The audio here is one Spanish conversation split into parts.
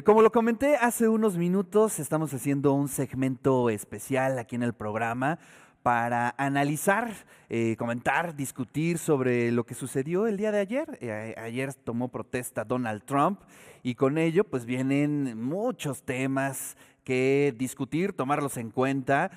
Como lo comenté hace unos minutos, estamos haciendo un segmento especial aquí en el programa para analizar, comentar, discutir sobre lo que sucedió el día de ayer. Ayer tomó protesta Donald Trump y con ello pues vienen muchos temas que discutir, tomarlos en cuenta.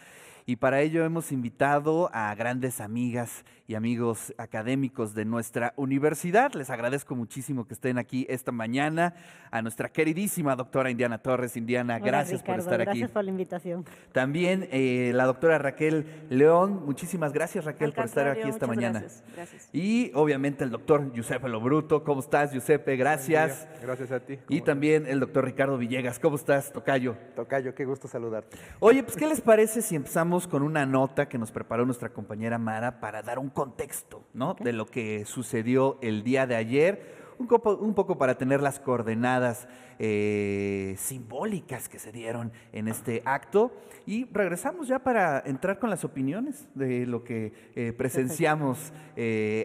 Y para ello hemos invitado a grandes amigas y amigos académicos de nuestra universidad. Les agradezco muchísimo que estén aquí esta mañana. A nuestra queridísima doctora Indiana Torres. Indiana, Hola gracias por Ricardo, estar aquí. gracias por la invitación. También la doctora Raquel León. Muchísimas gracias, Raquel, Al por estar aquí contrario, esta muchas mañana. gracias. Y obviamente el doctor Giuseppe Lobruto. ¿Cómo estás, Giuseppe? Gracias. Buen día. Gracias a ti. Y también el doctor Ricardo Villegas. ¿Cómo estás, tocayo? Tocayo, qué gusto saludarte. Oye, pues, ¿qué les parece si empezamos con una nota que nos preparó nuestra compañera Mara para dar un contexto, ¿no? Ok. De lo que sucedió el día de ayer, un poco para tener las coordenadas simbólicas que se dieron en este acto y regresamos ya para entrar con las opiniones de lo que presenciamos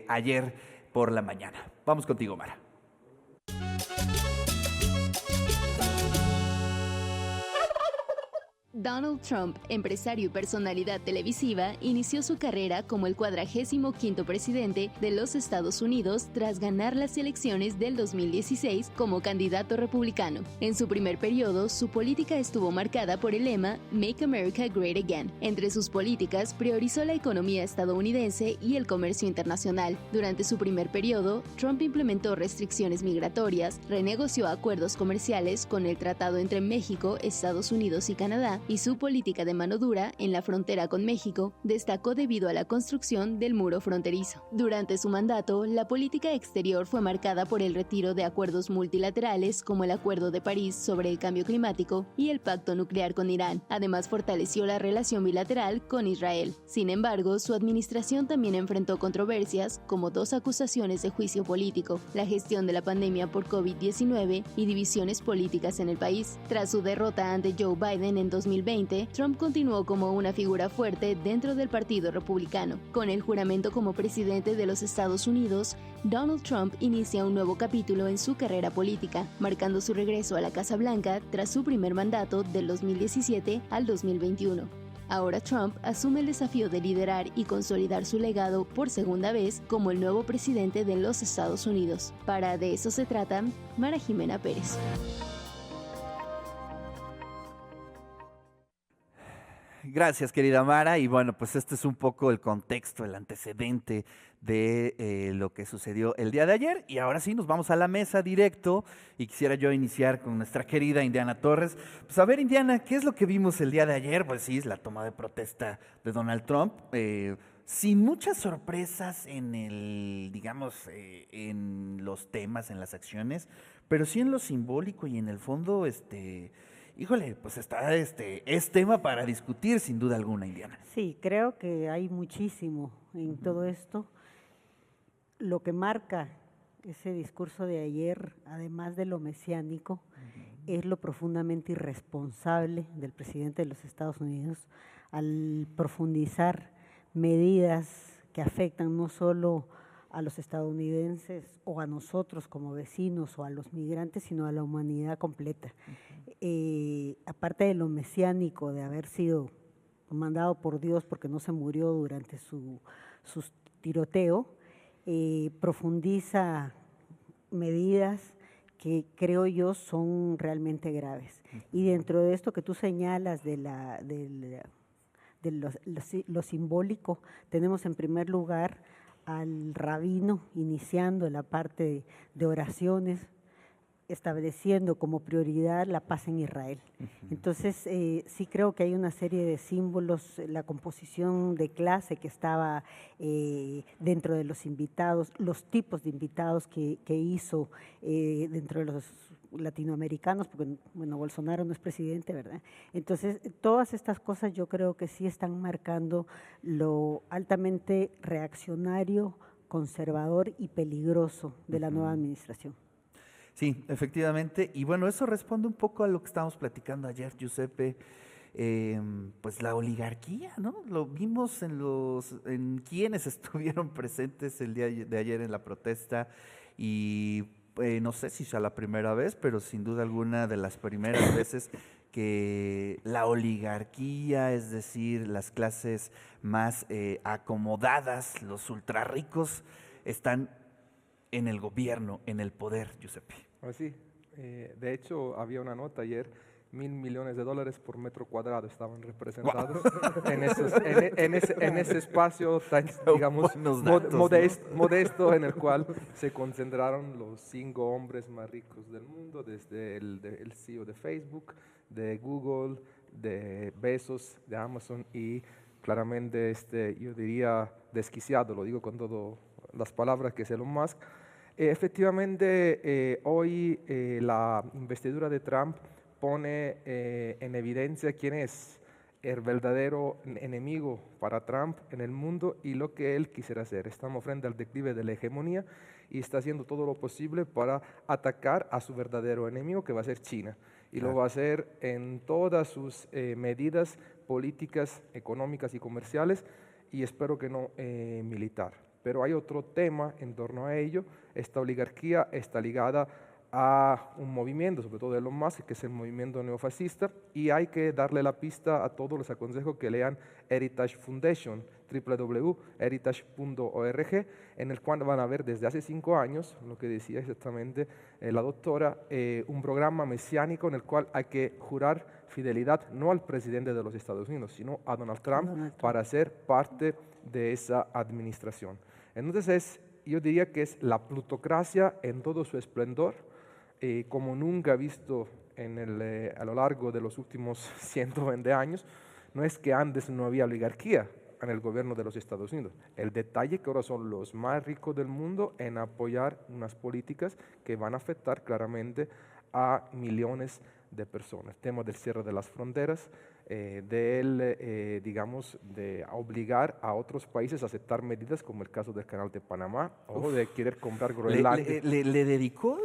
ayer por la mañana. Vamos contigo, Mara. Donald Trump, empresario y personalidad televisiva, inició su carrera como el 45º presidente de los Estados Unidos tras ganar las elecciones del 2016 como candidato republicano. En su primer periodo, su política estuvo marcada por el lema Make America Great Again. Entre sus políticas, priorizó la economía estadounidense y el comercio internacional. Durante su primer periodo, Trump implementó restricciones migratorias, renegoció acuerdos comerciales con el tratado entre México, Estados Unidos y Canadá, y su política de mano dura en la frontera con México destacó debido a la construcción del muro fronterizo. Durante su mandato, la política exterior fue marcada por el retiro de acuerdos multilaterales como el Acuerdo de París sobre el cambio climático y el Pacto Nuclear con Irán. Además, fortaleció la relación bilateral con Israel. Sin embargo, su administración también enfrentó controversias como 2 acusaciones de juicio político, la gestión de la pandemia por COVID-19 y divisiones políticas en el país. Tras su derrota ante Joe Biden en 2020, Trump continuó como una figura fuerte dentro del Partido Republicano. Con el juramento como presidente de los Estados Unidos, Donald Trump inicia un nuevo capítulo en su carrera política, marcando su regreso a la Casa Blanca tras su primer mandato del 2017 al 2021. Ahora Trump asume el desafío de liderar y consolidar su legado por segunda vez como el nuevo presidente de los Estados Unidos. Para De eso se trata, Mara Jimena Pérez. Gracias, querida Mara. Y bueno, pues este es un poco el contexto, el antecedente de lo que sucedió el día de ayer. Y ahora sí, nos vamos a la mesa directo. Y quisiera yo iniciar con nuestra querida Indiana Torres. Pues a ver, Indiana, ¿qué es lo que vimos el día de ayer? Pues sí, es la toma de protesta de Donald Trump. Sin muchas sorpresas en el, digamos, en los temas, en las acciones, pero sí en lo simbólico y en el fondo, híjole, pues es tema para discutir sin duda alguna, Indiana. Sí, creo que hay muchísimo en todo esto. Lo que marca ese discurso de ayer, además de lo mesiánico, es lo profundamente irresponsable del presidente de los Estados Unidos al profundizar medidas que afectan no solo a los estadounidenses o a nosotros como vecinos o a los migrantes, sino a la humanidad completa. Aparte de lo mesiánico, de haber sido mandado por Dios porque no se murió durante su tiroteo, profundiza medidas que creo yo son realmente graves. Y dentro de esto que tú señalas de lo simbólico, tenemos en primer lugar al rabino iniciando la parte de oraciones, estableciendo como prioridad la paz en Israel. Entonces, sí creo que hay una serie de símbolos, la composición de clase que estaba dentro de los invitados, los tipos de invitados que hizo dentro de los latinoamericanos, porque bueno, Bolsonaro no es presidente, ¿verdad? Entonces, todas estas cosas yo creo que sí están marcando lo altamente reaccionario, conservador y peligroso de la nueva administración. Sí, efectivamente. Y bueno, eso responde un poco a lo que estábamos platicando ayer, Giuseppe. Pues la oligarquía, ¿no? Lo vimos en quienes estuvieron presentes el día de ayer en la protesta y no sé si sea la primera vez, pero sin duda alguna de las primeras veces que la oligarquía, es decir, las clases más acomodadas, los ultrarricos, están en el gobierno, en el poder, Giuseppe. Así, de hecho, había una nota ayer, $1.000 millones por metro cuadrado estaban representados en ese espacio tan, digamos, Datos, modesto en el cual se concentraron los 5 hombres más ricos del mundo, desde el CEO de Facebook, de Google, de Bezos, de Amazon y claramente yo diría desquiciado, lo digo con todas las palabras que es Elon Musk. Efectivamente, hoy la investidura de Trump pone en evidencia quién es el verdadero enemigo para Trump en el mundo y lo que él quisiera hacer. Estamos frente al declive de la hegemonía y está haciendo todo lo posible para atacar a su verdadero enemigo, que va a ser China. Y lo va a hacer en todas sus medidas políticas, económicas y comerciales, y espero que no militar. Pero hay otro tema en torno a ello. Esta oligarquía está ligada a un movimiento, sobre todo de Elon Musk, que es el movimiento neofascista, y hay que darle la pista a todos. Les aconsejo que lean Heritage Foundation, www.heritage.org, en el cual van a ver desde hace 5 años, lo que decía exactamente la doctora, un programa mesiánico en el cual hay que jurar fidelidad no al presidente de los Estados Unidos, sino a Donald Trump, para ser parte de esa administración. Entonces, yo diría que es la plutocracia en todo su esplendor, como nunca visto a lo largo de los últimos 120 años. No es que antes no había oligarquía en el gobierno de los Estados Unidos. El detalle es que ahora son los más ricos del mundo en apoyar unas políticas que van a afectar claramente a millones de personas. Tema del cierre de las fronteras, digamos, de obligar a otros países a aceptar medidas como el caso del Canal de Panamá o de querer comprar Groenlandia. Le dedicó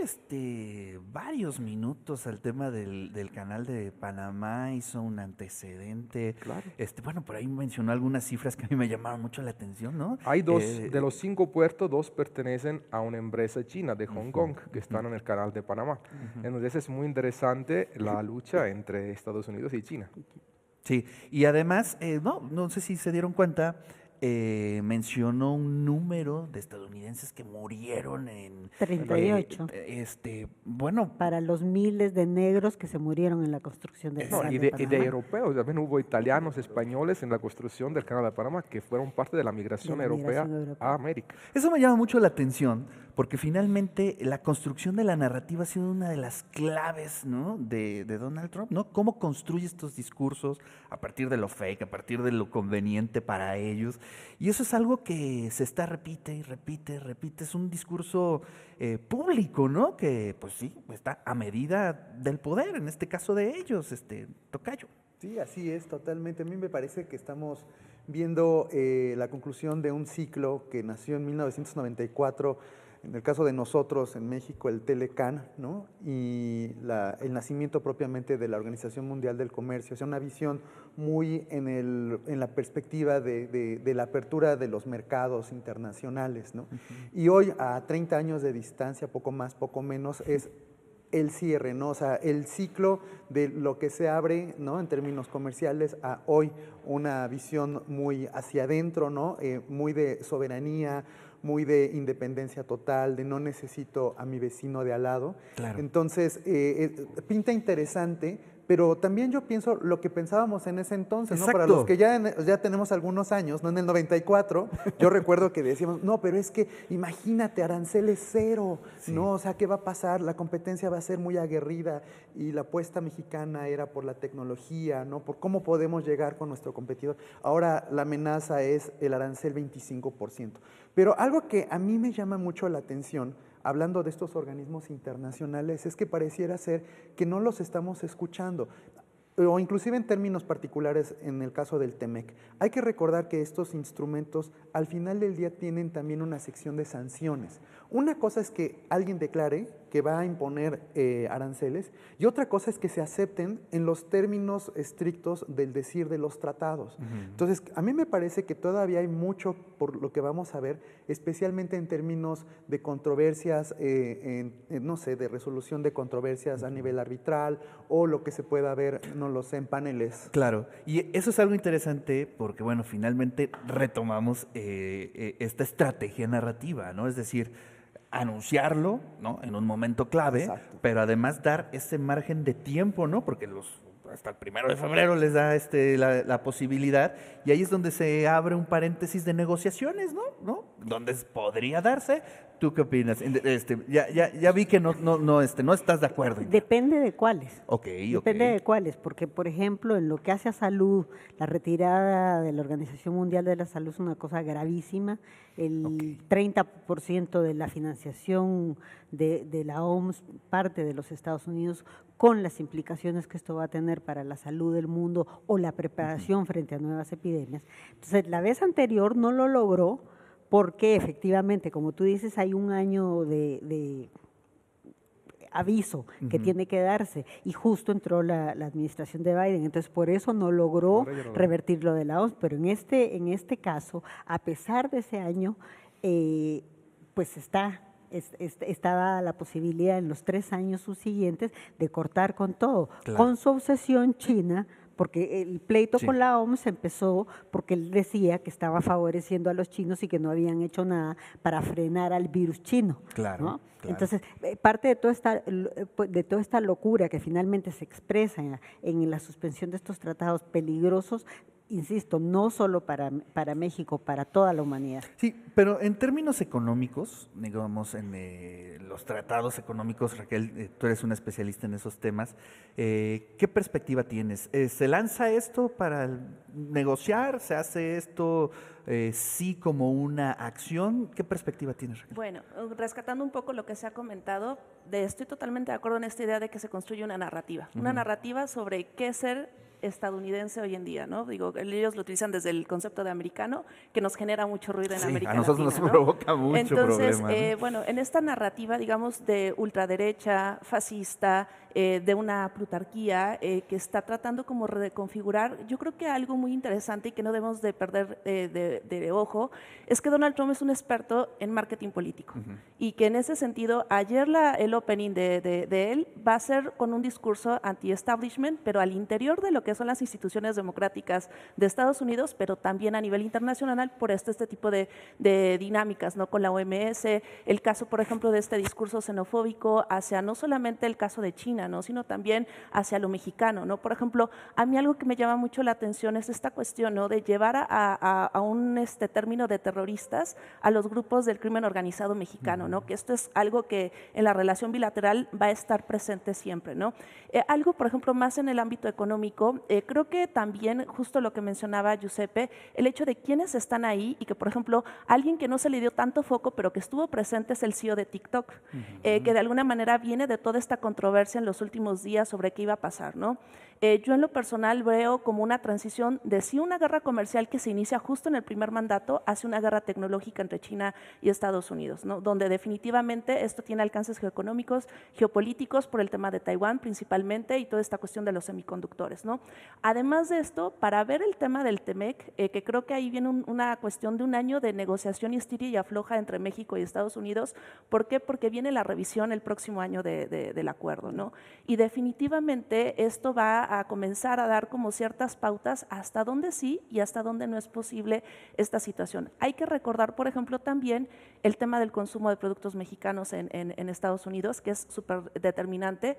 varios minutos al tema del Canal de Panamá, hizo un antecedente. Claro. Bueno, por ahí mencionó algunas cifras que a mí me llamaron mucho la atención, ¿no? Hay de los 5 puertos, 2 pertenecen a una empresa china de Hong Kong que están en el Canal de Panamá. Entonces es muy interesante la lucha entre Estados Unidos y China. Sí, y además, no sé si se dieron cuenta, mencionó un número de estadounidenses que murieron en 38. Bueno, para los miles de negros que se murieron en la construcción del Canal y de de Panamá. europeos, también hubo italianos, españoles en la construcción del Canal de Panamá que fueron parte de la migración europea a América. Eso me llama mucho la atención porque finalmente la construcción de la narrativa ha sido una de las claves, ¿no?, de Donald Trump, ¿no? Cómo construye estos discursos a partir de lo fake, a partir de lo conveniente para ellos. Y eso es algo que se está repite y repite. Es un discurso público, ¿no? Que pues sí, está a medida del poder, en este caso de ellos, tocayo. Sí, así es, totalmente. A mí me parece que estamos viendo la conclusión de un ciclo que nació en 1994, en el caso de nosotros en México, el Telecan, ¿no? Y el nacimiento propiamente de la Organización Mundial del Comercio, o sea, una visión muy en la perspectiva de la apertura de los mercados internacionales, ¿no? Y hoy, a 30 años de distancia, poco más, poco menos, es el cierre, ¿no? O sea, el ciclo de lo que se abre, ¿no?, en términos comerciales, a hoy una visión muy hacia adentro, ¿no? Muy de soberanía, muy de independencia total, de no necesito a mi vecino de al lado. Claro. Entonces, pinta interesante, pero también yo pienso lo que pensábamos en ese entonces, ¿no? Para los que ya tenemos algunos años, ¿no? En el 94, yo recuerdo que decíamos, no, pero es que imagínate, aranceles cero, sí, ¿no? O sea, ¿qué va a pasar? La competencia va a ser muy aguerrida y la apuesta mexicana era por la tecnología, ¿no? Por cómo podemos llegar con nuestro competidor. Ahora la amenaza es el arancel 25%. Pero algo que a mí me llama mucho la atención, hablando de estos organismos internacionales, es que pareciera ser que no los estamos escuchando, o inclusive en términos particulares en el caso del TEMEC. Hay que recordar que estos instrumentos al final del día tienen también una sección de sanciones. Una cosa es que alguien declare que va a imponer aranceles, y otra cosa es que se acepten en los términos estrictos del decir de los tratados. Entonces, a mí me parece que todavía hay mucho por lo que vamos a ver, especialmente en términos de controversias, no sé, de resolución de controversias a nivel arbitral, o lo que se pueda ver, no lo sé, en paneles. Claro, y eso es algo interesante porque, bueno, finalmente retomamos esta estrategia narrativa, ¿no? Es decir, anunciarlo, ¿no? En un momento clave, Exacto. pero además dar ese margen de tiempo, ¿no? Porque hasta el 1 de febrero les da la posibilidad, y ahí es donde se abre un paréntesis de negociaciones, ¿no? Donde podría darse. ¿Tú qué opinas? Ya vi que no estás de acuerdo. Depende de cuáles. Depende De cuáles, porque por ejemplo, en lo que hace a salud, la retirada de la Organización Mundial de la Salud es una cosa gravísima. El 30% de la financiación de la OMS parte de los Estados Unidos, con las implicaciones que esto va a tener para la salud del mundo o la preparación frente a nuevas epidemias. Entonces, la vez anterior no lo logró porque efectivamente, como tú dices, hay un año de aviso que tiene que darse, y justo entró la administración de Biden, entonces por eso no logró revertir lo de la OMS, pero en este caso, a pesar de ese año, pues está dada la posibilidad en los 3 años subsiguientes de cortar con todo, con su obsesión china, porque el pleito con la OMS empezó porque él decía que estaba favoreciendo a los chinos y que no habían hecho nada para frenar al virus chino. Claro, ¿no? claro. Entonces, parte de toda esta locura que finalmente se expresa en la suspensión de estos tratados peligrosos, insisto, no solo para México, para toda la humanidad. Sí, pero en términos económicos, digamos, en los tratados económicos, Raquel, tú eres una especialista en esos temas, ¿qué perspectiva tienes? ¿Se lanza esto para negociar? ¿Se hace esto sí como una acción? ¿Qué perspectiva tienes, Raquel? Bueno, rescatando un poco lo que se ha comentado, estoy totalmente de acuerdo en esta idea de que se construye una narrativa, una narrativa sobre qué ser estadounidense hoy en día, ¿no? Digo, ellos lo utilizan desde el concepto de americano, que nos genera mucho ruido en América Latina. A nosotros Latina, nos provoca mucho Entonces, problema, ¿no? bueno, en esta narrativa, digamos, de ultraderecha, fascista, de una plutarquía que está tratando como de configurar, yo creo que algo muy interesante y que no debemos de perder de ojo, es que Donald Trump es un experto en marketing político, y que en ese sentido, ayer el opening de él va a ser con un discurso anti-establishment, pero al interior de lo que son las instituciones democráticas de Estados Unidos, pero también a nivel internacional por este tipo de dinámicas, ¿no? Con la OMS, el caso, por ejemplo, de este discurso xenofóbico hacia no solamente el caso de China, ¿no? Sino también hacia lo mexicano, ¿no? Por ejemplo, a mí algo que me llama mucho la atención es esta cuestión, ¿no? De llevar a un término de terroristas a los grupos del crimen organizado mexicano, ¿no? Que esto es algo que en la relación bilateral va a estar presente siempre, ¿no? Algo, por ejemplo, más en el ámbito económico, creo que también, justo lo que mencionaba Giuseppe, el hecho de quiénes están ahí, y que, por ejemplo, alguien que no se le dio tanto foco, pero que estuvo presente, es el CEO de TikTok, que de alguna manera viene de toda esta controversia en los últimos días sobre qué iba a pasar, ¿no? Yo en lo personal veo como una transición de sí una guerra comercial que se inicia justo en el primer mandato hacia una guerra tecnológica entre China y Estados Unidos, ¿no? Donde definitivamente esto tiene alcances geoeconómicos, geopolíticos por el tema de Taiwán principalmente y toda esta cuestión de los semiconductores, ¿no? Además de esto, para ver el tema del TEMEC, que creo que ahí viene una cuestión de un año de negociación y afloja entre México y Estados Unidos. ¿Por qué? Porque viene la revisión el próximo año del acuerdo, ¿no? Y definitivamente esto va a comenzar a dar como ciertas pautas hasta dónde sí y hasta dónde no es posible esta situación. Hay que recordar, por ejemplo, también el tema del consumo de productos mexicanos en Estados Unidos, que es súper determinante.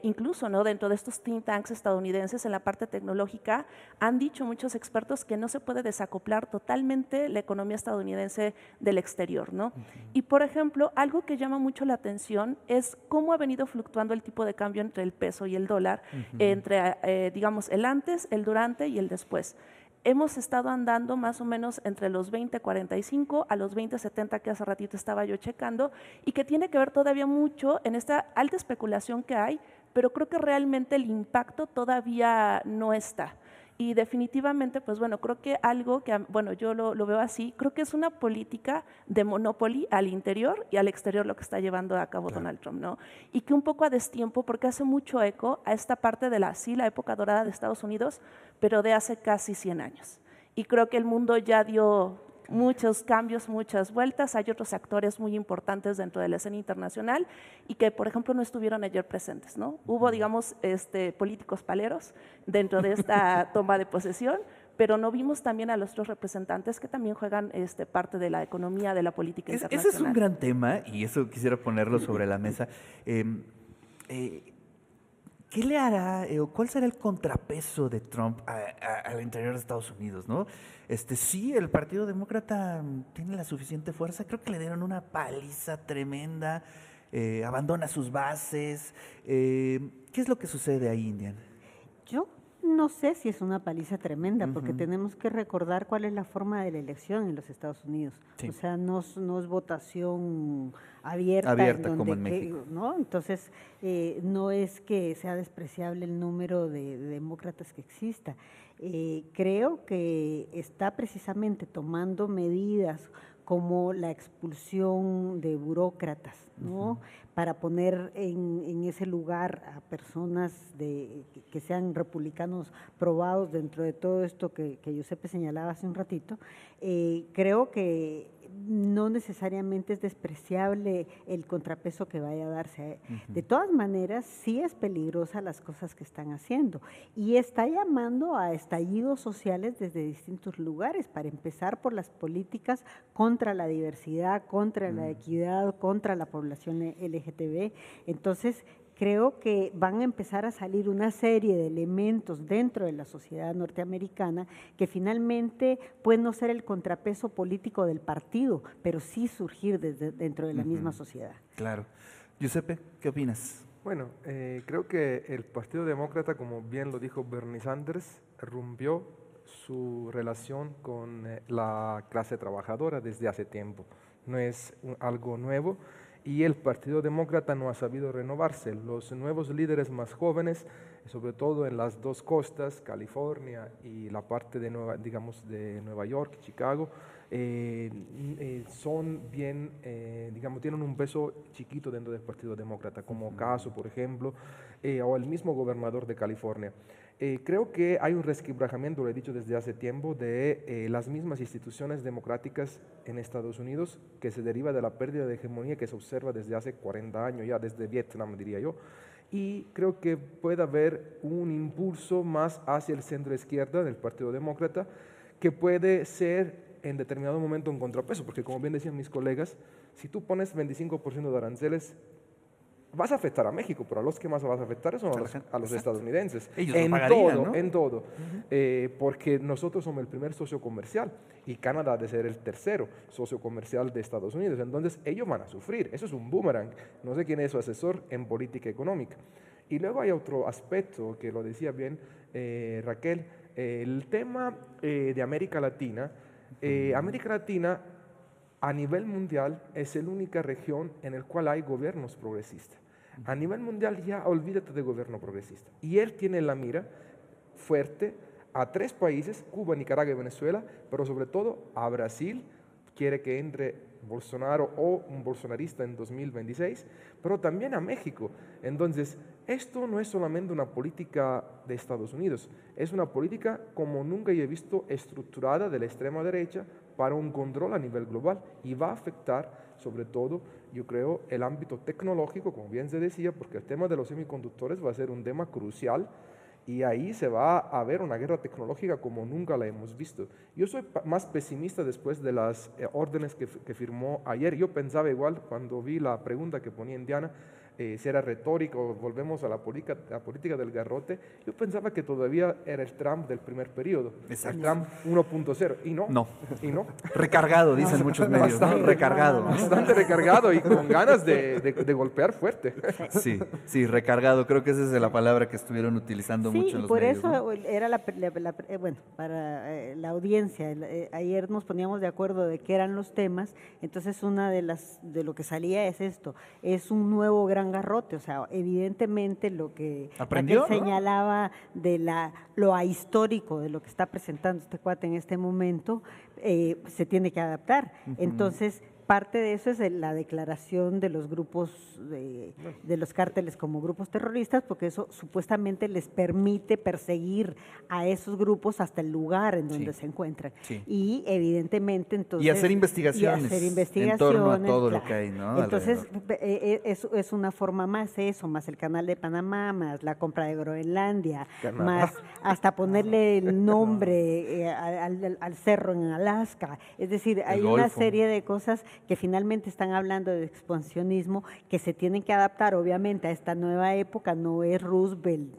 Incluso, ¿no? Dentro de estos think tanks estadounidenses en la parte tecnológica, han dicho muchos expertos que no se puede desacoplar totalmente la economía estadounidense del exterior, ¿no? Y, por ejemplo, algo que llama mucho la atención es cómo ha venido fluctuando el tipo de cambio entre el peso y el dólar, entre, digamos, el antes, el durante y el después. Hemos estado andando más o menos entre los 20.45 a los 20.70 que hace ratito estaba yo checando, y que tiene que ver todavía mucho en esta alta especulación que hay, pero creo que realmente el impacto todavía no está. Y definitivamente, pues bueno, creo que algo que, bueno, yo lo veo así, creo que es una política de monopoly al interior y al exterior lo que está llevando a cabo Donald Trump, ¿no? Y que un poco a destiempo, porque hace mucho eco a esta parte de la época dorada de Estados Unidos, pero de hace casi 100 años. Y creo que el mundo ya dio muchos cambios, muchas vueltas. Hay otros actores muy importantes dentro de la escena internacional y que, por ejemplo, no estuvieron ayer presentes, ¿no? Hubo, digamos, políticos paleros dentro de esta toma de posesión, pero no vimos también a los otros representantes que también juegan parte de la economía, de la política internacional. Ese es un gran tema y eso quisiera ponerlo sobre la mesa. ¿Qué le hará o cuál será el contrapeso de Trump al interior de Estados Unidos, ¿no? Sí, el Partido Demócrata tiene la suficiente fuerza. Creo que le dieron una paliza tremenda. Abandona sus bases. ¿Qué es lo que sucede ahí, Indiana? Yo no sé si es una paliza tremenda, porque tenemos que recordar cuál es la forma de la elección en los Estados Unidos. Sí. O sea, no es votación abierta Como en México. ¿no? Entonces, no es que sea despreciable el número de demócratas que exista. Creo que está precisamente tomando medidas como la expulsión de burócratas, ¿no? Para poner en ese lugar a personas que sean republicanos probados dentro de todo esto que Giuseppe señalaba hace un ratito. Creo que no necesariamente es despreciable el contrapeso que vaya a darse. De todas maneras, sí es peligrosa las cosas que están haciendo y está llamando a estallidos sociales desde distintos lugares, para empezar por las políticas contra la diversidad, contra la equidad, contra la población LGTB. Entonces, creo que van a empezar a salir una serie de elementos dentro de la sociedad norteamericana que finalmente pueden no ser el contrapeso político del partido, pero sí surgir dentro de la misma sociedad. Claro. Giuseppe, ¿qué opinas? Bueno, creo que el Partido Demócrata, como bien lo dijo Bernie Sanders, rompió su relación con la clase trabajadora desde hace tiempo. No es algo nuevo. Y el Partido Demócrata no ha sabido renovarse. Los nuevos líderes más jóvenes, sobre todo en las dos costas, California y la parte de Nueva York, Chicago, son bien, tienen un peso chiquito dentro del Partido Demócrata, como Caso, por ejemplo, o el mismo gobernador de California. Creo que hay un resquebrajamiento, lo he dicho desde hace tiempo, de las mismas instituciones democráticas en Estados Unidos, que se deriva de la pérdida de hegemonía que se observa desde hace 40 años, ya desde Vietnam, diría yo. Y creo que puede haber un impulso más hacia el centro-izquierda del Partido Demócrata, que puede ser en determinado momento un contrapeso, porque como bien decían mis colegas, si tú pones 25% de aranceles, vas a afectar a México, pero a los que más vas a afectar son a los estadounidenses. Ellos lo pagarían, ¿no? En todo, porque nosotros somos el primer socio comercial y Canadá ha de ser el tercero socio comercial de Estados Unidos. Entonces ellos van a sufrir. Eso es un boomerang. No sé quién es su asesor en política económica. Y luego hay otro aspecto que lo decía bien Raquel, el tema de América Latina. América Latina a nivel mundial es la única región en la cual hay gobiernos progresistas. A nivel mundial ya olvídate de gobierno progresista. Y él tiene la mira fuerte a 3 países, Cuba, Nicaragua y Venezuela, pero sobre todo a Brasil. Quiere que entre Bolsonaro o un bolsonarista en 2026, pero también a México. Entonces, esto no es solamente una política de Estados Unidos, es una política como nunca he visto estructurada de la extrema derecha para un control a nivel global y va a afectar sobre todo, yo creo, el ámbito tecnológico, como bien se decía, porque el tema de los semiconductores va a ser un tema crucial y ahí se va a ver una guerra tecnológica como nunca la hemos visto. Yo soy más pesimista después de las órdenes que firmó ayer. Yo pensaba igual cuando vi la pregunta que ponía Indiana, si era retórico, volvemos a la política del garrote. Yo pensaba que todavía era el Trump del primer periodo, Exacto. el Trump 1.0, y no. No. Y no. Recargado, dicen muchos medios, ¿no? Recargado. Bastante recargado y con ganas de golpear fuerte. Sí, recargado. Creo que esa es la palabra que estuvieron utilizando Sí, mucho en y los por medios, eso ¿no? era bueno, para la audiencia, ayer nos poníamos de acuerdo de qué eran los temas, entonces una de lo que salía es esto, es un nuevo gran gran garrote, o sea, evidentemente lo que ¿Aprendió, Raquel no? señalaba de lo ahistórico de lo que está presentando este cuate en este momento, se tiene que adaptar. Entonces, parte de eso es la declaración de los grupos, de los cárteles como grupos terroristas, porque eso supuestamente les permite perseguir a esos grupos hasta el lugar en donde Sí. se encuentran. Sí. Y evidentemente entonces... Y hacer investigaciones, y hacer en investigaciones, torno a todo lo claro. que hay, ¿no? Entonces, alrededor. es una forma más eso, más el canal de Panamá, más la compra de Groenlandia, Canadá. más hasta ponerle el nombre al cerro en Alaska. Es decir, hay una Golfo. serie de cosas que finalmente están hablando de expansionismo que se tienen que adaptar obviamente a esta nueva época. No es Roosevelt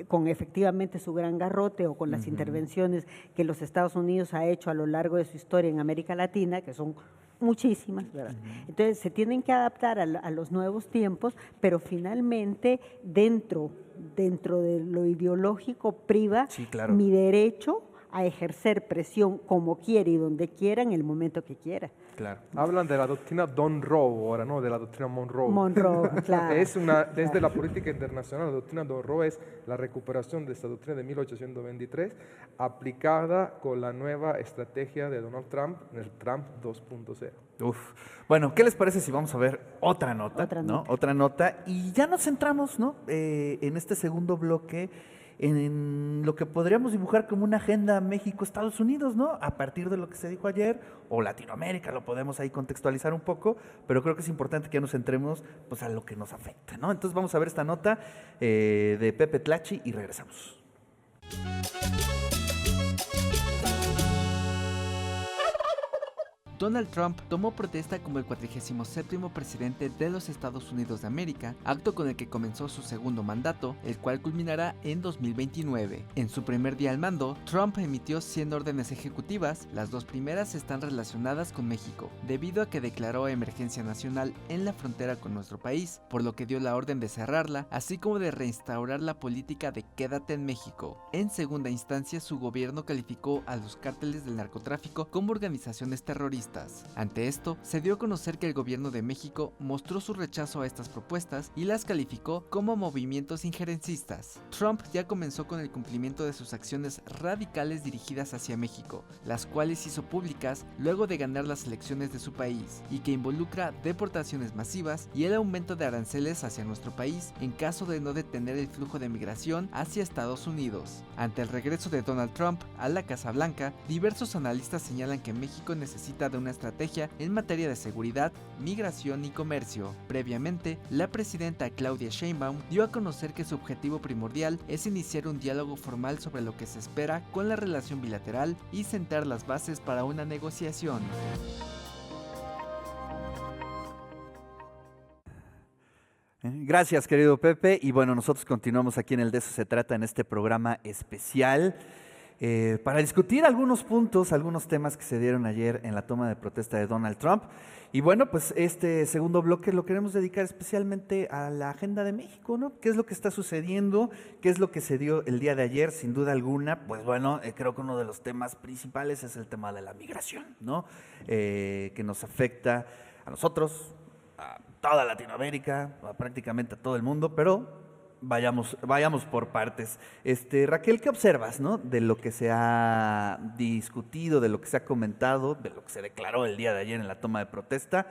con efectivamente su gran garrote o con las intervenciones que los Estados Unidos ha hecho a lo largo de su historia en América Latina, que son muchísimas, ¿verdad? Entonces se tienen que adaptar a los nuevos tiempos, pero finalmente dentro de lo ideológico priva Sí, claro. mi derecho a ejercer presión como quiera y donde quiera en el momento que quiera. Claro. Hablan de la doctrina Monroe ahora, ¿no? De la doctrina Monroe. Monroe, claro. Desde la política internacional, la doctrina Monroe es la recuperación de esta doctrina de 1823 aplicada con la nueva estrategia de Donald Trump en el Trump 2.0. Uf. Bueno, ¿qué les parece si vamos a ver otra nota? Otra ¿no? nota. Otra nota. Y ya nos centramos, ¿no? En este segundo bloque en lo que podríamos dibujar como una agenda México-Estados Unidos, ¿no? A partir de lo que se dijo ayer, o Latinoamérica, lo podemos ahí contextualizar un poco, pero creo que es importante que nos centremos pues, a lo que nos afecta, ¿no? Entonces vamos a ver esta nota de Pepe Tlachi y regresamos. Donald Trump tomó protesta como el 47º presidente de los Estados Unidos de América, acto con el que comenzó su segundo mandato, el cual culminará en 2029. En su primer día al mando, Trump emitió 100 órdenes ejecutivas, las dos primeras están relacionadas con México, debido a que declaró emergencia nacional en la frontera con nuestro país, por lo que dio la orden de cerrarla, así como de reinstaurar la política de quédate en México. En segunda instancia, su gobierno calificó a los cárteles del narcotráfico como organizaciones terroristas. Ante esto, se dio a conocer que el gobierno de México mostró su rechazo a estas propuestas y las calificó como movimientos injerencistas. Trump ya comenzó con el cumplimiento de sus acciones radicales dirigidas hacia México, las cuales hizo públicas luego de ganar las elecciones de su país, y que involucra deportaciones masivas y el aumento de aranceles hacia nuestro país en caso de no detener el flujo de migración hacia Estados Unidos. Ante el regreso de Donald Trump a la Casa Blanca, diversos analistas señalan que México necesita de una estrategia en materia de seguridad, migración y comercio. Previamente, la presidenta Claudia Sheinbaum dio a conocer que su objetivo primordial es iniciar un diálogo formal sobre lo que se espera con la relación bilateral y sentar las bases para una negociación. Gracias, querido Pepe. Y bueno, nosotros continuamos aquí en el De Eso Se Trata, en este programa especial, para discutir algunos puntos, algunos temas que se dieron ayer en la toma de protesta de Donald Trump. Y bueno, pues este segundo bloque lo queremos dedicar especialmente a la agenda de México, ¿no? ¿Qué es lo que está sucediendo? ¿Qué es lo que se dio el día de ayer? Sin duda alguna, pues bueno, creo que uno de los temas principales es el tema de la migración, ¿no? Que nos afecta a nosotros, a toda Latinoamérica, prácticamente a todo el mundo, pero vayamos por partes. Raquel, ¿qué observas, no? De lo que se ha discutido, de lo que se ha comentado, de lo que se declaró el día de ayer en la toma de protesta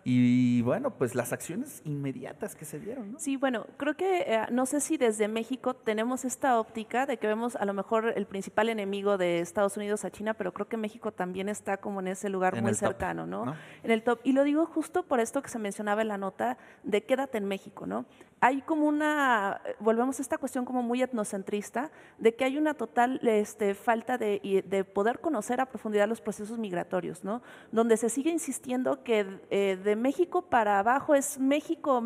y bueno, pues las acciones inmediatas que se dieron, ¿no? Sí, bueno, creo que no sé si desde México tenemos esta óptica de que vemos a lo mejor el principal enemigo de Estados Unidos a China, pero creo que México también está como en ese lugar En muy el top, cercano, ¿no? ¿no? En el top. Y lo digo justo por esto que se mencionaba en la nota de quédate en México, ¿no? Hay como volvemos a esta cuestión como muy etnocentrista, de que hay una total falta de poder conocer a profundidad los procesos migratorios, ¿no? Donde se sigue insistiendo que de México para abajo es México,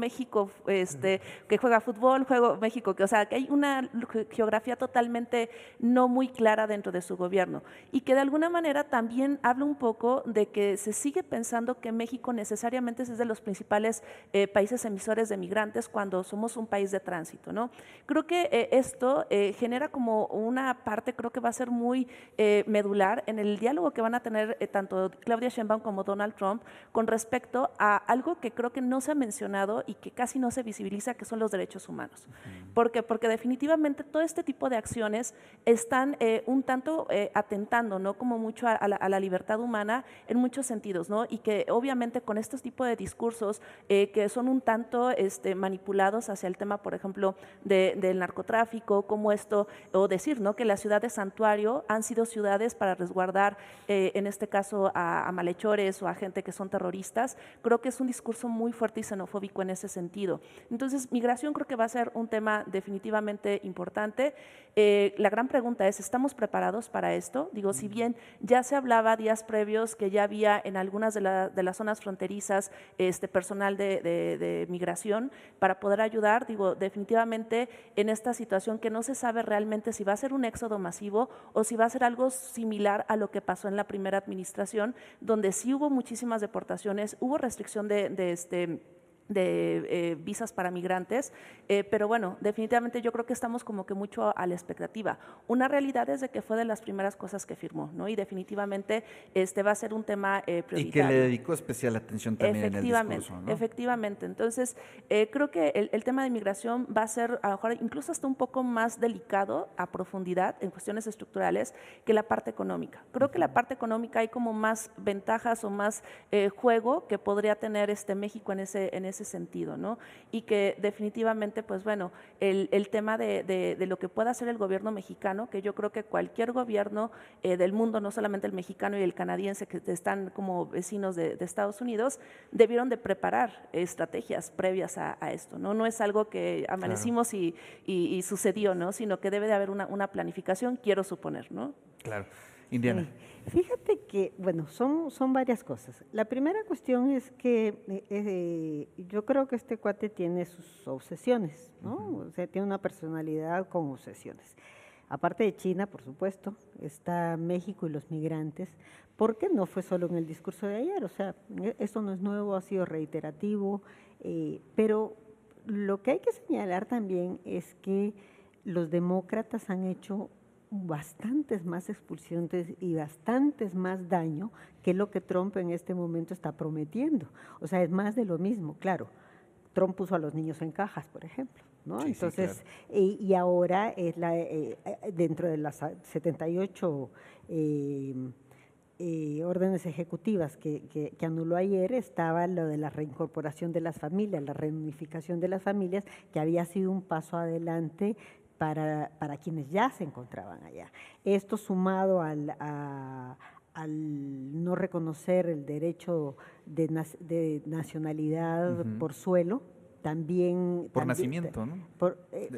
que juega fútbol, México, o sea, que hay una geografía totalmente no muy clara dentro de su gobierno y que de alguna manera también habla un poco de que se sigue pensando que México necesariamente es de los principales países emisores de migrantes cuando o somos un país de tránsito, ¿no? Creo que esto genera como una parte, creo que va a ser muy medular en el diálogo que van a tener tanto Claudia Sheinbaum como Donald Trump con respecto a algo que creo que no se ha mencionado y que casi no se visibiliza, que son los derechos humanos. ¿Por qué? Porque definitivamente todo este tipo de acciones están un tanto atentando, ¿no? Como mucho a la libertad humana en muchos sentidos, ¿no? Y que obviamente con estos tipos de discursos que son un tanto manipulados hacia el tema, por ejemplo, del narcotráfico, como esto, o decir, ¿no? Que las ciudades santuario han sido ciudades para resguardar, en este caso, a malhechores o a gente que son terroristas. Creo que es un discurso muy fuerte y xenofóbico en ese sentido. Entonces, migración creo que va a ser un tema definitivamente importante. La gran pregunta es, ¿estamos preparados para esto? Digo, si bien ya se hablaba días previos que ya había en algunas de las zonas fronterizas personal de migración para poder ayudar, digo, definitivamente en esta situación que no se sabe realmente si va a ser un éxodo masivo o si va a ser algo similar a lo que pasó en la primera administración, donde sí hubo muchísimas deportaciones, hubo restricción de visas para migrantes, pero bueno, definitivamente yo creo que estamos como que mucho a la expectativa. Una realidad es de que fue de las primeras cosas que firmó, ¿no? Y definitivamente va a ser un tema prioritario. Y que le dedicó especial atención también en el discurso, ¿no? Efectivamente. Entonces, creo que el tema de migración va a ser a lo mejor incluso hasta un poco más delicado a profundidad en cuestiones estructurales que la parte económica. Creo que la parte económica hay como más ventajas o más juego que podría tener México en ese sentido, ¿no? Y que definitivamente, pues bueno, el tema de lo que pueda hacer el gobierno mexicano, que yo creo que cualquier gobierno del mundo, no solamente el mexicano y el canadiense, que están como vecinos de Estados Unidos, debieron de preparar estrategias previas a esto, ¿no? No es algo que amanecimos y sucedió, ¿no? Sino que debe de haber una planificación, quiero suponer, ¿no? Claro. Indiana. Sí. Fíjate que, bueno, son varias cosas. La primera cuestión es que yo creo que este cuate tiene sus obsesiones, ¿no? O sea, tiene una personalidad con obsesiones. Aparte de China, por supuesto, está México y los migrantes, porque no fue solo en el discurso de ayer, o sea, esto no es nuevo, ha sido reiterativo, pero lo que hay que señalar también es que los demócratas han hecho bastantes más expulsiones y bastantes más daño que lo que Trump en este momento está prometiendo. O sea, es más de lo mismo, claro. Trump puso a los niños en cajas, por ejemplo, ¿no? Sí, entonces, sí, claro. y ahora es dentro de las 78 órdenes ejecutivas que anuló ayer, estaba lo de la reincorporación de las familias, la reunificación de las familias, que había sido un paso adelante para quienes ya se encontraban allá. Esto sumado al no reconocer el derecho de nacionalidad por suelo, también… Por nacimiento, ¿no?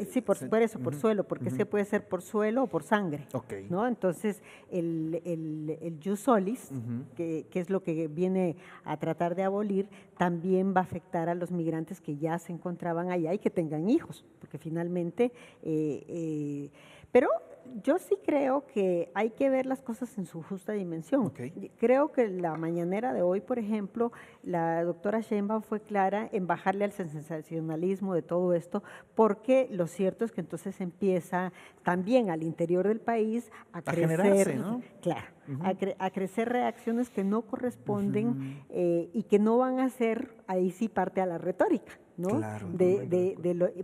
Sí, por eso, por suelo, porque es que puede ser por suelo o por sangre, Okay. ¿no? Entonces, el jus solis, que es lo que viene a tratar de abolir, también va a afectar a los migrantes que ya se encontraban allá y que tengan hijos, porque finalmente… pero yo sí creo que hay que ver las cosas en su justa dimensión. Okay. Creo que la mañanera de hoy, por ejemplo, la doctora Sheinbaum fue clara en bajarle al sensacionalismo de todo esto, porque lo cierto es que entonces empieza también al interior del país a crecer, generarse, ¿no? Claro, a crecer reacciones que no corresponden y que no van a ser ahí sí parte a la retórica, ¿no? Claro,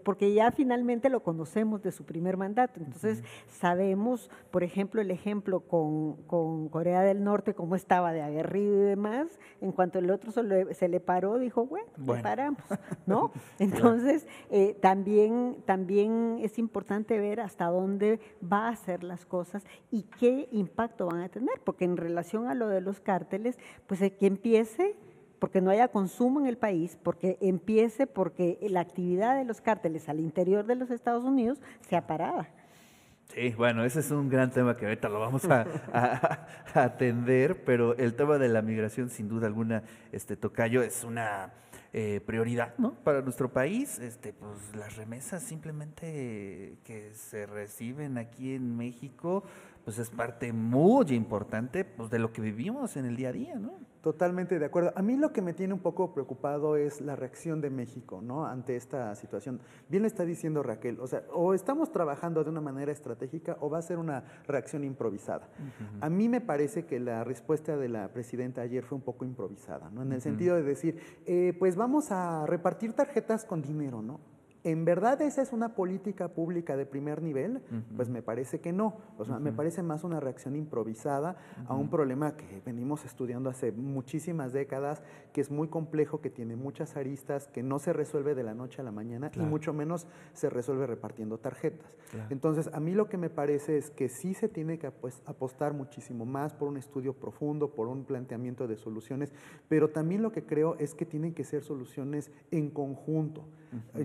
porque ya finalmente lo conocemos de su primer mandato. Entonces, sabemos, por ejemplo, el ejemplo con Corea del Norte, cómo estaba de aguerrido y demás. En cuanto el otro se le paró, dijo, bueno, le paramos, ¿no? Entonces, también es importante ver hasta dónde va a hacer las cosas y qué impacto van a tener, porque en relación a lo de los cárteles, pues que empiece porque no haya consumo en el país, porque la actividad de los cárteles al interior de los Estados Unidos sea parada. Sí, bueno, ese es un gran tema que ahorita lo vamos a atender, pero el tema de la migración, sin duda alguna, tocayo, es una prioridad, ¿no? Para nuestro país. Pues las remesas simplemente que se reciben aquí en México, pues es parte muy importante, pues, de lo que vivimos en el día a día, ¿no? Totalmente de acuerdo. A mí lo que me tiene un poco preocupado es la reacción de México, ¿no? Ante esta situación. Bien le está diciendo Raquel, o sea, o estamos trabajando de una manera estratégica o va a ser una reacción improvisada. A mí me parece que la respuesta de la presidenta ayer fue un poco improvisada, ¿no? En el sentido de decir, pues vamos a repartir tarjetas con dinero, ¿no? ¿En verdad esa es una política pública de primer nivel? Pues me parece que no. O sea, me parece más una reacción improvisada a un problema que venimos estudiando hace muchísimas décadas, que es muy complejo, que tiene muchas aristas, que no se resuelve de la noche a la mañana y mucho menos se resuelve repartiendo tarjetas. Entonces, a mí lo que me parece es que sí se tiene que apostar muchísimo más por un estudio profundo, por un planteamiento de soluciones, pero también lo que creo es que tienen que ser soluciones en conjunto.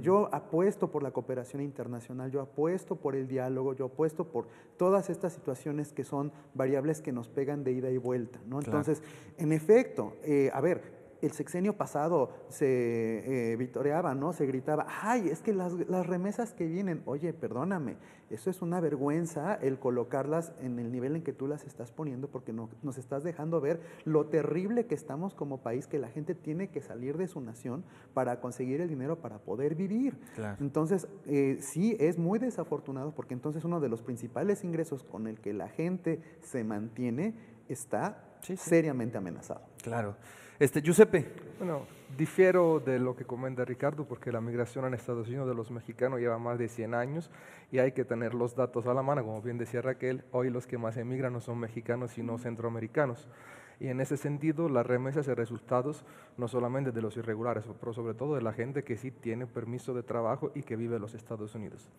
Yo apuesto por la cooperación internacional, yo apuesto por el diálogo, yo apuesto por todas estas situaciones que son variables que nos pegan de ida y vuelta, ¿no? Entonces, en efecto, a ver, el sexenio pasado se vitoreaba, ¿no? Se gritaba, ¡ay, es que las remesas que vienen! Oye, perdóname, eso es una vergüenza el colocarlas en el nivel en que tú las estás poniendo, porque nos estás dejando ver lo terrible que estamos como país, que la gente tiene que salir de su nación para conseguir el dinero para poder vivir. Entonces, sí, es muy desafortunado, porque entonces uno de los principales ingresos con el que la gente se mantiene está seriamente amenazado. Claro. Giuseppe. Bueno, difiero de lo que comenta Ricardo, porque la migración en Estados Unidos de los mexicanos lleva más de 100 años y hay que tener los datos a la mano. Como bien decía Raquel, hoy los que más emigran no son mexicanos, sino centroamericanos. Y en ese sentido, las remesas y resultados no solamente de los irregulares, pero sobre todo de la gente que sí tiene permiso de trabajo y que vive en los Estados Unidos.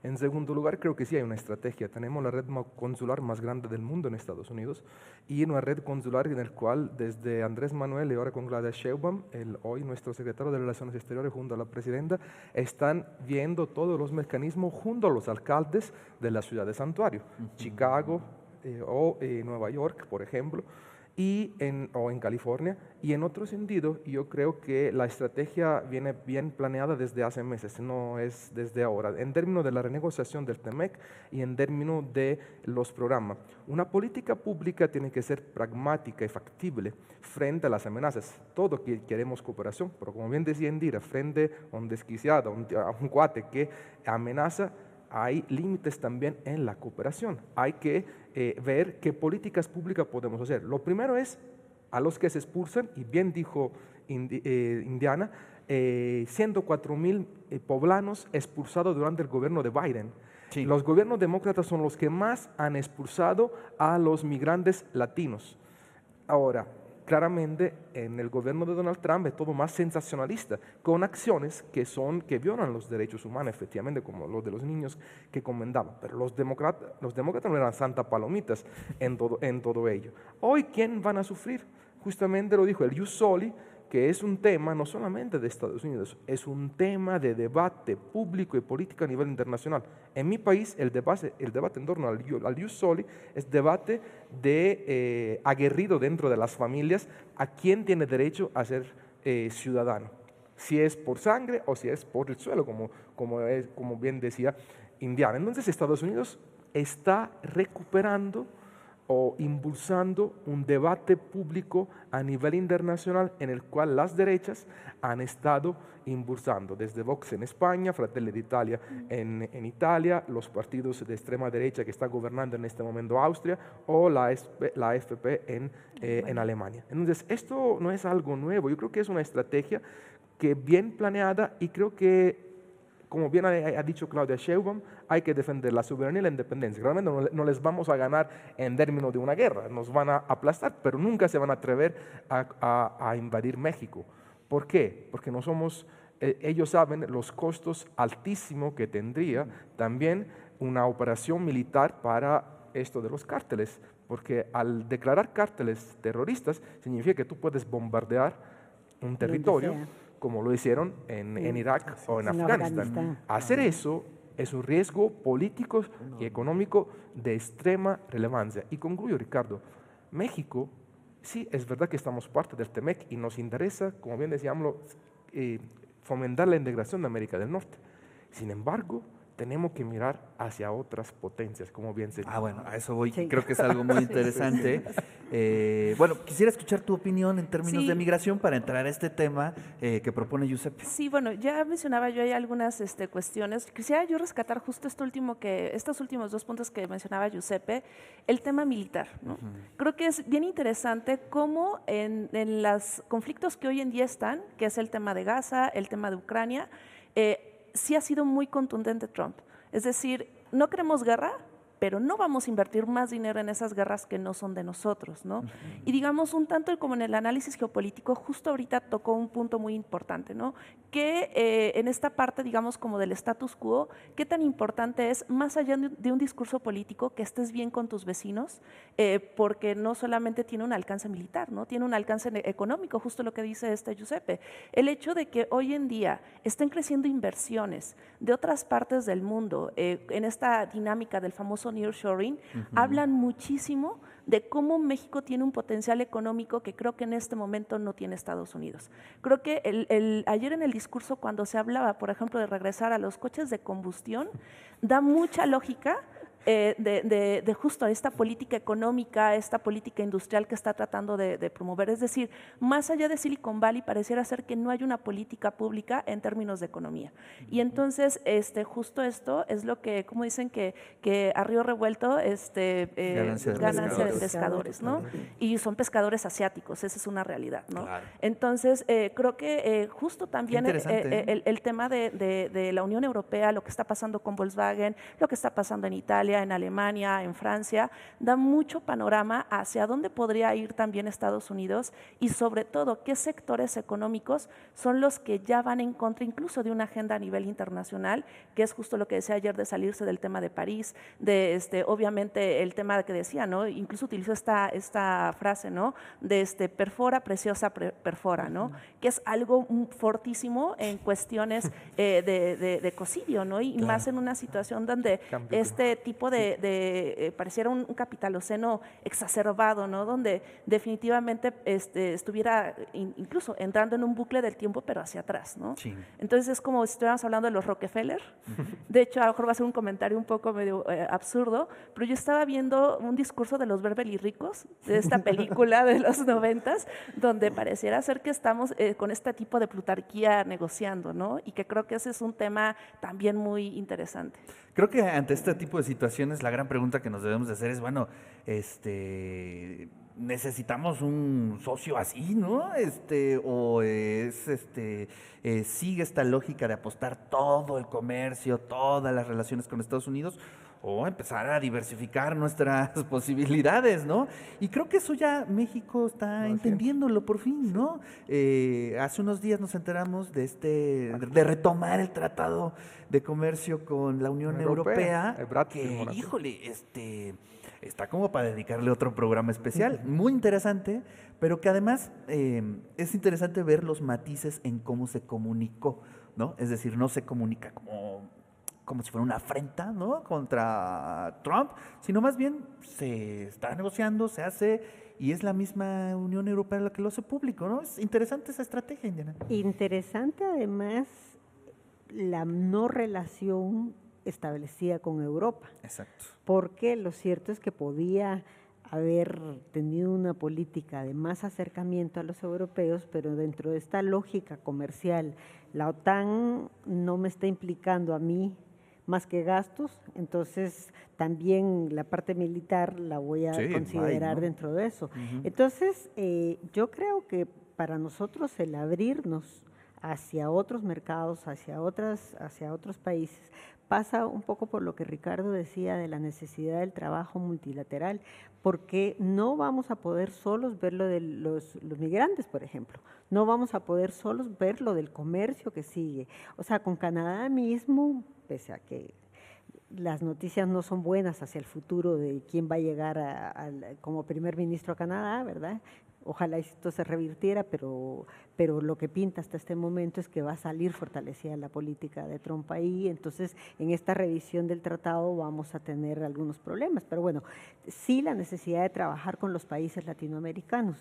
En segundo lugar, creo que sí hay una estrategia. Tenemos la red consular más grande del mundo en Estados Unidos y una red consular en la cual desde Andrés Manuel y ahora con Claudia Sheinbaum, hoy nuestro secretario de Relaciones Exteriores junto a la presidenta, están viendo todos los mecanismos junto a los alcaldes de la ciudad de Santuario, Chicago o Nueva York, por ejemplo, o en California, y en otro sentido yo creo que la estrategia viene bien planeada desde hace meses, no es desde ahora, en términos de la renegociación del TEMEC y en términos de los programas. Una política pública tiene que ser pragmática y factible frente a las amenazas. Todos queremos cooperación, pero como bien decía Indira, frente a un desquiciado, a un cuate que amenaza, hay límites también en la cooperación. Hay que ver qué políticas públicas podemos hacer. Lo primero es a los que se expulsan, y bien dijo Indiana, 104,000 poblanos expulsados durante el gobierno de Biden. Sí. Los gobiernos demócratas son los que más han expulsado a los migrantes latinos. Ahora, claramente en el gobierno de Donald Trump es todo más sensacionalista, con acciones que violan los derechos humanos, efectivamente, como los de los niños que comentaban. Pero los demócratas no eran santa palomitas en todo ello. Hoy, ¿quién van a sufrir? Justamente lo dijo el Ius Soli, que es un tema no solamente de Estados Unidos, es un tema de debate público y político a nivel internacional. En mi país, el debate en torno al Ius Soli es debate aguerrido dentro de las familias a quién tiene derecho a ser ciudadano, si es por sangre o si es por el suelo, como bien decía Indiana. Entonces, Estados Unidos está recuperando o impulsando un debate público a nivel internacional en el cual las derechas han estado impulsando, desde Vox en España, Fratelli d'Italia en Italia, los partidos de extrema derecha que están gobernando en este momento Austria o la AfD en Alemania. Entonces, esto no es algo nuevo, yo creo que es una estrategia que bien planeada y creo que, como bien ha dicho Claudia Sheinbaum, hay que defender la soberanía y la independencia. Realmente no les vamos a ganar en términos de una guerra, nos van a aplastar, pero nunca se van a atrever a invadir México. ¿Por qué? Porque no somos, ellos saben los costos altísimos que tendría también una operación militar para esto de los cárteles, porque al declarar cárteles terroristas significa que tú puedes bombardear un territorio, como lo hicieron en Irak o en Afganistán. Hacer eso es un riesgo político y económico de extrema relevancia. Y concluyo, Ricardo, México, sí, es verdad que estamos parte del TEMEC y nos interesa, como bien decíamos, fomentar la integración de América del Norte. Sin embargo, tenemos que mirar hacia otras potencias, como bien se dice. Bueno, a eso voy. Sí. Creo que es algo muy interesante. Bueno, quisiera escuchar tu opinión en términos Sí. de migración para entrar a este tema que propone Giuseppe. Sí, bueno, ya mencionaba yo ahí algunas cuestiones. Quisiera yo rescatar justo estos últimos 2 puntos que mencionaba Giuseppe, el tema militar, ¿no? Creo que es bien interesante cómo en los conflictos que hoy en día están, que es el tema de Gaza, el tema de Ucrania, sí ha sido muy contundente Trump. Es decir, no queremos guerra, pero no vamos a invertir más dinero en esas guerras que no son de nosotros, ¿no? Y digamos, un tanto como en el análisis geopolítico, justo ahorita tocó un punto muy importante, ¿no? Que en esta parte, digamos, como del status quo, qué tan importante es, más allá de un discurso político, que estés bien con tus vecinos, porque no solamente tiene un alcance militar, ¿no? Tiene un alcance económico, justo lo que dice Giuseppe. El hecho de que hoy en día estén creciendo inversiones de otras partes del mundo en esta dinámica del famoso nearshoring, hablan muchísimo de cómo México tiene un potencial económico que creo que en este momento no tiene Estados Unidos. Creo que ayer en el discurso, cuando se hablaba, por ejemplo, de regresar a los coches de combustión, da mucha lógica de justo esta política económica, esta política industrial que está tratando de promover. Es decir, más allá de Silicon Valley, pareciera ser que no hay una política pública en términos de economía. Y entonces, justo esto es lo que, como dicen, que a río revuelto ganancia de pescadores, ¿no? Y son pescadores asiáticos, esa es una realidad, ¿no? Claro. Entonces, creo que justo también interesante, el tema de la Unión Europea, lo que está pasando con Volkswagen, lo que está pasando en Italia, en Alemania, en Francia, da mucho panorama hacia dónde podría ir también Estados Unidos y sobre todo qué sectores económicos son los que ya van en contra incluso de una agenda a nivel internacional, que es justo lo que decía ayer de salirse del tema de París, de obviamente el tema que decía, ¿no? Incluso utilizó esta frase, ¿no? De perfora, preciosa, perfora, ¿no? Que es algo fortísimo en cuestiones de ecocidio, ¿no? Y más en una situación donde este tipo pareciera un capitaloceno exacerbado, ¿no? Donde definitivamente estuviera incluso entrando en un bucle del tiempo, pero hacia atrás, ¿no? Sí. Entonces es como si estuviéramos hablando de los Rockefeller. De hecho, a lo mejor va a ser un comentario un poco medio absurdo, pero yo estaba viendo un discurso de los Beverly Ricos, de esta película de los 90s, donde pareciera ser que estamos con este tipo de plutarquía negociando, ¿no? Y que creo que ese es un tema también muy interesante. Creo que ante este tipo de situaciones la gran pregunta que nos debemos de hacer es, bueno, necesitamos un socio así, ¿no? O sigue esta lógica de apostar todo el comercio, todas las relaciones con Estados Unidos, o empezar a diversificar nuestras posibilidades, ¿no? Y creo que eso ya México está entendiéndolo por fin, ¿no? Hace unos días nos enteramos de retomar el Tratado de Comercio con la Unión Europea, que, híjole, está como para dedicarle otro programa especial, muy interesante, pero que además es interesante ver los matices en cómo se comunicó, ¿no? Es decir, no se comunica como si fuera una afrenta, ¿no? Contra Trump, sino más bien se está negociando, se hace, y es la misma Unión Europea la que lo hace público, ¿no? Es interesante esa estrategia, Indiana. Interesante además la no relación establecida con Europa. Exacto. Porque lo cierto es que podía haber tenido una política de más acercamiento a los europeos, pero dentro de esta lógica comercial, la OTAN no me está implicando a mí más que gastos, entonces también la parte militar la voy a considerar ¿no? dentro de eso. Entonces, yo creo que para nosotros el abrirnos hacia otros mercados, hacia otros países, pasa un poco por lo que Ricardo decía de la necesidad del trabajo multilateral, porque no vamos a poder solos ver lo de los migrantes, por ejemplo, no vamos a poder solos ver lo del comercio que sigue. O sea, con Canadá mismo, pese a que las noticias no son buenas hacia el futuro de quién va a llegar como primer ministro a Canadá, ¿verdad? Ojalá esto se revirtiera, pero lo que pinta hasta este momento es que va a salir fortalecida la política de Trump ahí. Entonces, en esta revisión del tratado vamos a tener algunos problemas. Pero bueno, sí la necesidad de trabajar con los países latinoamericanos.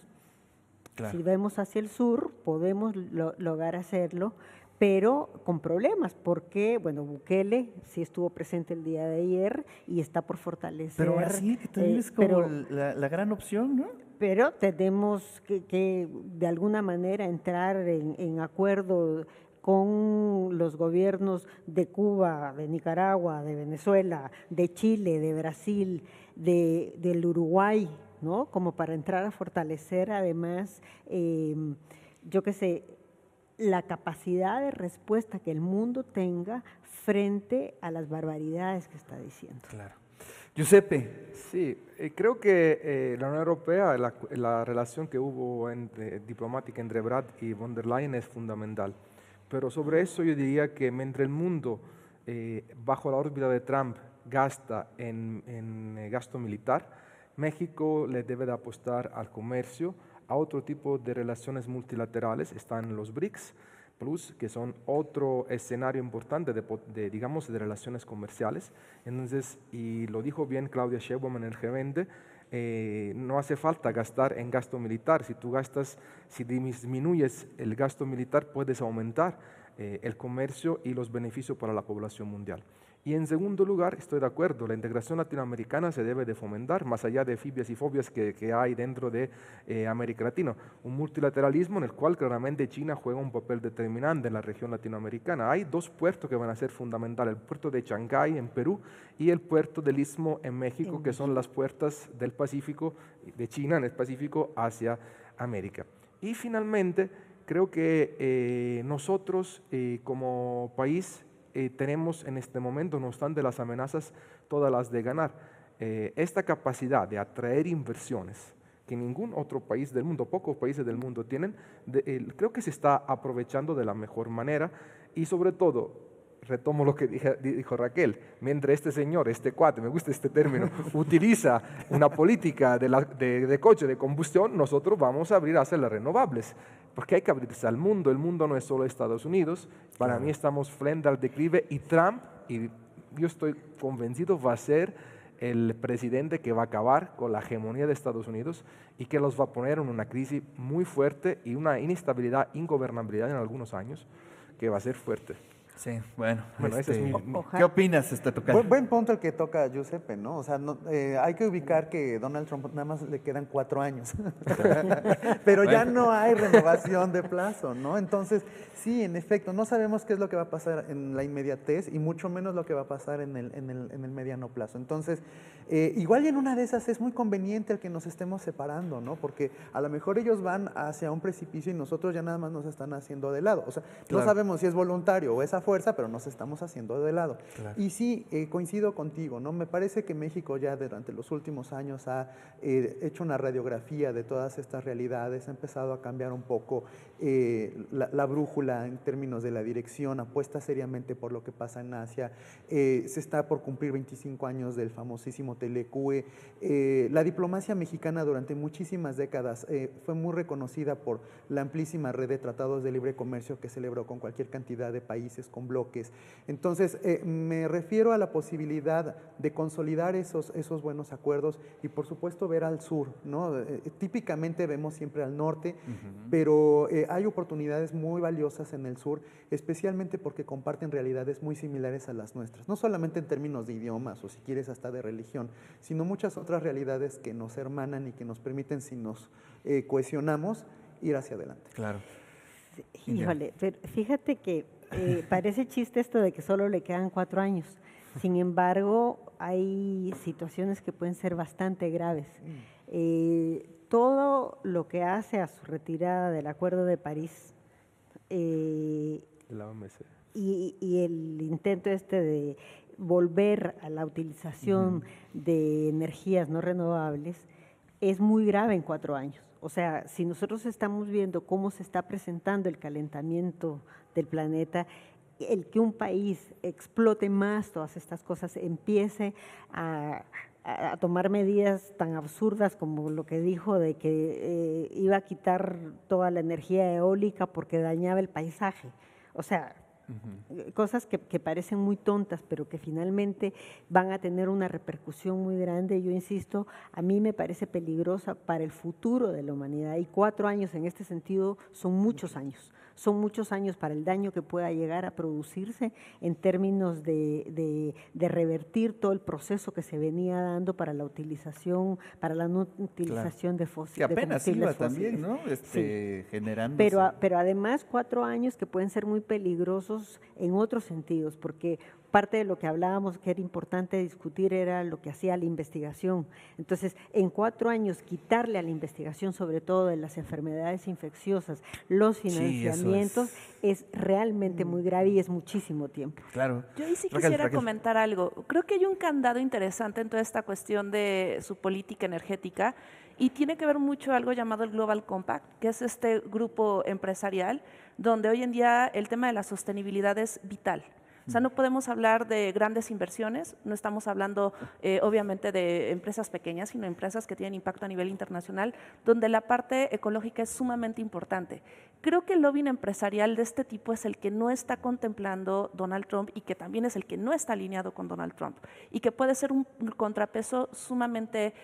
Claro. Si vemos hacia el sur, podemos lograr hacerlo, pero con problemas, porque, bueno, Bukele sí estuvo presente el día de ayer y está por fortalecer. Pero Brasil, que también es como la gran opción, ¿no? Pero tenemos que de alguna manera entrar en acuerdo con los gobiernos de Cuba, de Nicaragua, de Venezuela, de Chile, de Brasil, del Uruguay, ¿no? Como para entrar a fortalecer además, yo qué sé, la capacidad de respuesta que el mundo tenga frente a las barbaridades que está diciendo. Claro. Giuseppe. Sí, creo que la Unión Europea, la relación que hubo diplomática entre Brad y von der Leyen es fundamental. Pero sobre eso yo diría que mientras el mundo, bajo la órbita de Trump, gasta en gasto militar, México le debe de apostar al comercio, a otro tipo de relaciones multilaterales. Están los BRICS Plus, que son otro escenario importante digamos, de relaciones comerciales. Entonces, y lo dijo bien Claudia Sheinbaum en el G20, no hace falta gastar en gasto militar. Si disminuyes el gasto militar, puedes aumentar el comercio y los beneficios para la población mundial. Y en segundo lugar, estoy de acuerdo, la integración latinoamericana se debe de fomentar, más allá de fibias y fobias que hay dentro de América Latina. Un multilateralismo en el cual claramente China juega un papel determinante en la región latinoamericana. Hay dos puertos que van a ser fundamentales, el puerto de Chancay en Perú y el puerto del Istmo en México, que son las puertas del Pacífico, de China en el Pacífico hacia América. Y finalmente, creo que nosotros como país tenemos en este momento, no obstante las amenazas, todas las de ganar. Esta capacidad de atraer inversiones que ningún otro país del mundo, pocos países del mundo tienen, creo que se está aprovechando de la mejor manera y sobre todo, retomo lo que dijo Raquel, mientras este señor, este cuate, me gusta este término, utiliza una política de coche de combustión, nosotros vamos a abrir hacia las renovables. Porque hay que abrirse al mundo. El mundo no es solo Estados Unidos. Para mí estamos frente al declive y Trump, y yo estoy convencido, va a ser el presidente que va a acabar con la hegemonía de Estados Unidos y que los va a poner en una crisis muy fuerte y una inestabilidad, ingobernabilidad en algunos años que va a ser fuerte. Sí, bueno, ese es ¿qué opinas, tocayo? Buen punto el que toca Giuseppe, ¿no? O sea, hay que ubicar que Donald Trump nada más le quedan 4 años, pero ya no hay renovación de plazo, ¿no? Entonces, sí, en efecto, no sabemos qué es lo que va a pasar en la inmediatez y mucho menos lo que va a pasar en el mediano plazo. Entonces, igual y en una de esas es muy conveniente el que nos estemos separando, ¿no? Porque a lo mejor ellos van hacia un precipicio y nosotros ya nada más nos están haciendo de lado. O sea, no sabemos si es voluntario o esa fuerza, pero nos estamos haciendo de lado. Claro. Y sí, coincido contigo, ¿no? Me parece que México ya durante los últimos años ha hecho una radiografía de todas estas realidades, ha empezado a cambiar un poco la brújula en términos de la dirección, apuesta seriamente por lo que pasa en Asia, se está por cumplir 25 años del famosísimo Telecue. La diplomacia mexicana durante muchísimas décadas fue muy reconocida por la amplísima red de tratados de libre comercio que celebró con cualquier cantidad de países, con bloques. Entonces, me refiero a la posibilidad de consolidar esos buenos acuerdos y, por supuesto, ver al sur, ¿no? Típicamente vemos siempre al norte, pero hay oportunidades muy valiosas en el sur, especialmente porque comparten realidades muy similares a las nuestras, no solamente en términos de idiomas o, si quieres, hasta de religión, sino muchas otras realidades que nos hermanan y que nos permiten, si nos cohesionamos, ir hacia adelante. Claro. Híjole, pero fíjate que parece chiste esto de que solo le quedan 4 años. Sin embargo, hay situaciones que pueden ser bastante graves. Todo lo que hace a su retirada del Acuerdo de París y el intento de volver a la utilización de energías no renovables es muy grave en 4 años. O sea, si nosotros estamos viendo cómo se está presentando el calentamiento del planeta, el que un país explote más todas estas cosas, empiece a tomar medidas tan absurdas como lo que dijo de que iba a quitar toda la energía eólica porque dañaba el paisaje. O sea, cosas que parecen muy tontas, pero que finalmente van a tener una repercusión muy grande. Yo insisto, a mí me parece peligrosa para el futuro de la humanidad, y 4 años en este sentido son muchos años. Son muchos años para el daño que pueda llegar a producirse en términos de revertir todo el proceso que se venía dando para la utilización, para la no utilización de fósiles. Que apenas iba también, ¿no? Generándose. Pero además 4 años que pueden ser muy peligrosos en otros sentidos, porque parte de lo que hablábamos que era importante discutir era lo que hacía la investigación. Entonces, en 4 años, quitarle a la investigación, sobre todo de las enfermedades infecciosas, los financiamientos, es realmente muy grave y es muchísimo tiempo. Claro. Yo ahí sí quisiera comentar algo. Creo que hay un candado interesante en toda esta cuestión de su política energética y tiene que ver mucho algo llamado el Global Compact, que es este grupo empresarial donde hoy en día el tema de la sostenibilidad es vital. O sea, no podemos hablar de grandes inversiones, no estamos hablando obviamente de empresas pequeñas, sino empresas que tienen impacto a nivel internacional, donde la parte ecológica es sumamente importante. Creo que el lobbying empresarial de este tipo es el que no está contemplando Donald Trump y que también es el que no está alineado con Donald Trump y que puede ser un contrapeso sumamente